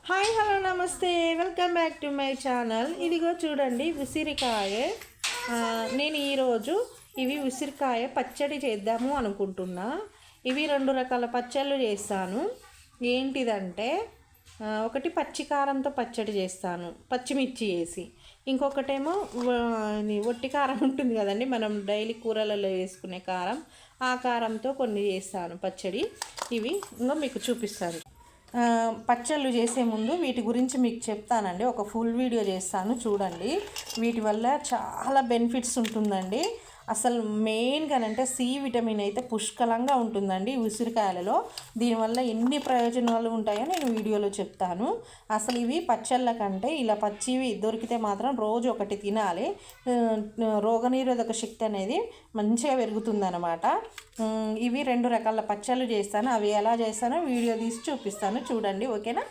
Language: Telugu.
హాయ్ హలో నమస్తే, welcome back to my channel. ఇదిగో చూడండి ఉసిరికాయ. నేను ఈరోజు ఉసిరికాయ పచ్చడి చేద్దాము అనుకుంటున్నా. ఇవి 2 రకాల పచ్చళ్ళు చేస్తాను. ఏంటిదంటే ఒకటి పచ్చికారంతో పచ్చడి చేస్తాను, పచ్చిమిర్చి వేసి. ఇంకొకటేమో ఒట్టి కారం ఉంటుంది కదండి, మనం డైలీ కూరలలో వేసుకునే కారం. ఆ కారంతో కొన్ని చేస్తాను పచ్చడి. ఇవి ఇంకా మీకు చూపిస్తాను. పచ్చళ్ళు చేసే ముందు వీటి గురించి మీకు చెప్తానండి. ఒక ఫుల్ వీడియో చేస్తాను, చూడండి. వీటి వల్ల చాలా బెనిఫిట్స్ ఉంటుందండి. అసలు మెయిన్గానంటే సి విటమిన్ అయితే పుష్కలంగా ఉంటుందండి ఉసిరికాయలలో. దీనివల్ల ఎన్ని ప్రయోజనాలు ఉంటాయో నేను వీడియోలో చెప్తాను. అసలు ఇవి పచ్చళ్ళ కంటే ఇలా పచ్చివి దొరికితే మాత్రం రోజు ఒకటి తినాలి. రోగనిరోధక శక్తి అనేది మంచిగా పెరుగుతుందన్నమాట. ఇవి 2 రకాల పచ్చళ్ళు చేస్తాను. అవి ఎలా చేస్తానో వీడియో తీసి చూపిస్తాను, చూడండి. ఓకేనా?